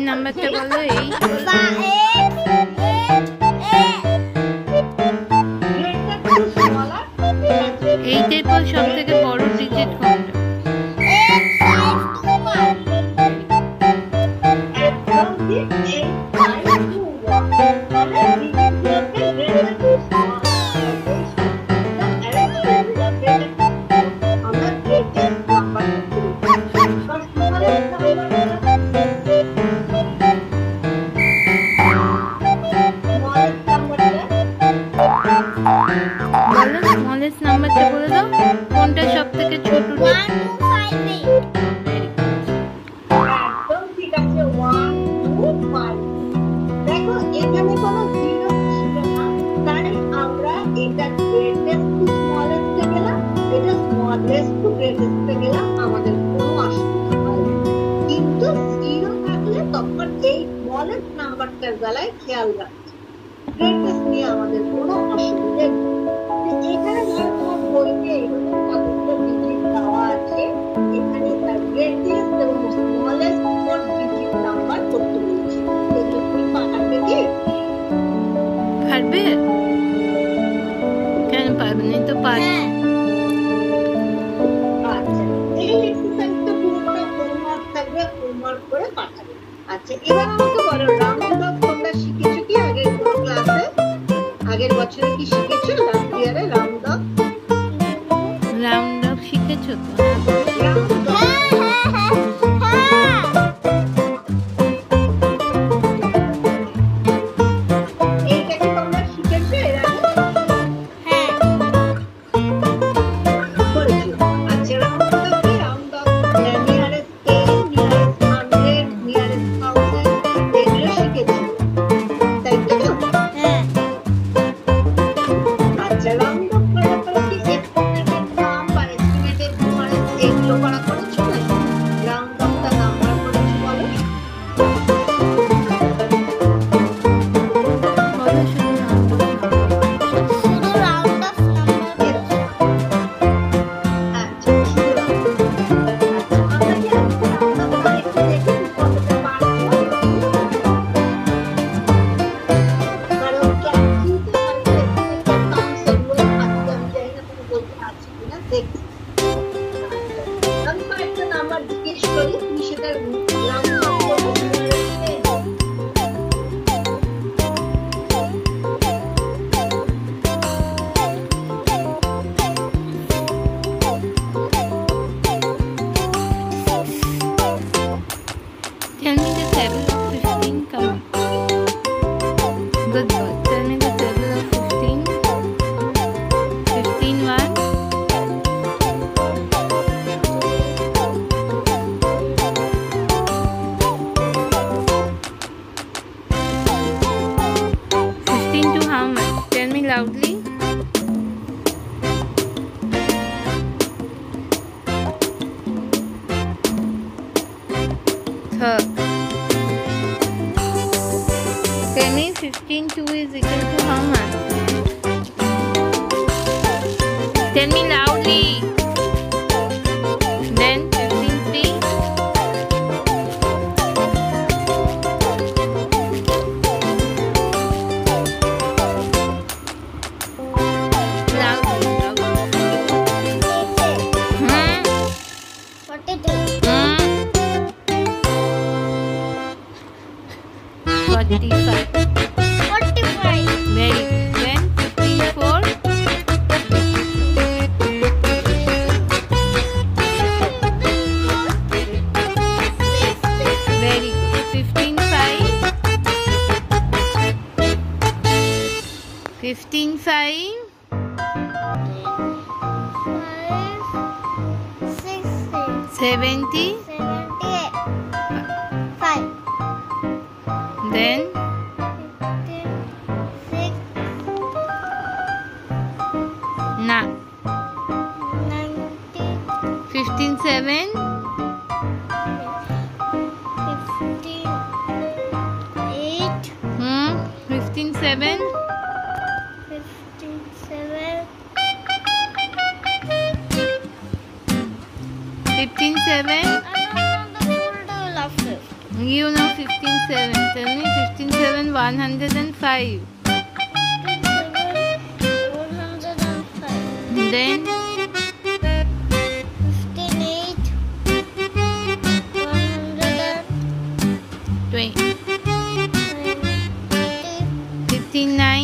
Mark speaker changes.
Speaker 1: নাম্বারটা বলো। এই এইটের পর সব থেকে বড় ডিজিট কোনটা? স্মলেস্ট নাম্বারটা বলে দাও, কোনটা সব থেকে ছোট?
Speaker 2: 1 2 5 একদম ঠিক আছে। 1 2 5 দেখো এখানে কোনো জিরো ছিল না, তাই আমরা এটা গ্রেটেস্ট টু স্মলেস্টে গেলাম, এটা স্মলেস্ট টু গ্রেটেস্টে গেলাম, আমাদের কোনো অসুবিধা হয় না। কিন্তু জিরো থাকলে তখন এই স্মলেস্ট নাম্বারটার বেলায় খেয়াল রাখছি, গ্রেটেস্ট নিয়ে আমাদের কোনো অসুবিধা নেই। এখানে তোমার বইতে কতগুলো ডিজিট দেওয়া আছে, এখানে তার গ্রেটেস্ট এবং স্মলেস্ট ফোর ডিজিট নাম্বার করতে বলেছি। এগুলো তুমি পারবে কি?
Speaker 1: পারবে? কেন পারবে না? তো পারবে।
Speaker 2: আচ্ছা, এই এক্সারসাইজটা পুরোটা হোমওয়ার্ক থাকবে, হোমওয়ার্ক করে পাঠাবে। আচ্ছা, এবার আমাকে বলো, রাউন্ড অফ তোমরা শিখেছো কি আগের কোনো ক্লাসে? আগের বছরে কি শিখেছো? লাস্ট ইয়ারে রাউন্ড অফ
Speaker 1: শিখেছো তো?
Speaker 2: এইটা কি তোমরা শিখেছো এর আগে? হ্যাঁ করেছো। আচ্ছা, রাউন্ড অফ কি? Round of nearest 10, nearest 100, nearest 1000 এগুলো শিখেছো, তাই তো? হ্যাঁ। আচ্ছা, রাউন্ড অফ করার পরে কি এস্টিমেটেড নাম বা এস্টিমেটেড ডিফারেন্স এগুলো করা করেছো না? রাউন্ড অফটা নাম্বার করেছো বলো।
Speaker 3: শুধু রাউন্ড অফ নাম্বার।
Speaker 2: আচ্ছা, শুরু রাউন্ড অফ। আচ্ছা, আমরা কি রাউন্ড অফ করে একটু দেখি কতটা পারছো? কারণ কিন্তু সেগুলো পাচ্ছি, আমি জানি না তুমি বলতে পারছো কিনা, দেখছি। আমি কয়েকটা নাম্বার জিজ্ঞেস করি, তুমি সেটা রাউন্ড অফ করবো।
Speaker 1: 10 me the table of 15, come on. Good boy. Tell me the table of 15. 15 1. 15 to how much? Tell me loudly. Third. Tell me 15 2 is equal to how much? Tell me loudly. Then 15 3. Loudly, loudly.
Speaker 3: 42.
Speaker 1: 45.
Speaker 3: 45.
Speaker 1: Very good. Then 15 4.
Speaker 3: 6.
Speaker 1: Very good. 15 5. 15 5. 70.
Speaker 3: 78. 5.
Speaker 1: Then
Speaker 3: 6.
Speaker 1: na.
Speaker 3: 90.
Speaker 1: 15 7.
Speaker 3: 15. 8.
Speaker 1: 15 7.
Speaker 3: 15. 7.
Speaker 1: 15 7.
Speaker 3: The full do love.
Speaker 1: You know 15 7. Tell me 15 7 105.
Speaker 3: 105.
Speaker 1: Then
Speaker 3: 15 8.
Speaker 1: 20.
Speaker 3: 120.
Speaker 1: 15 9.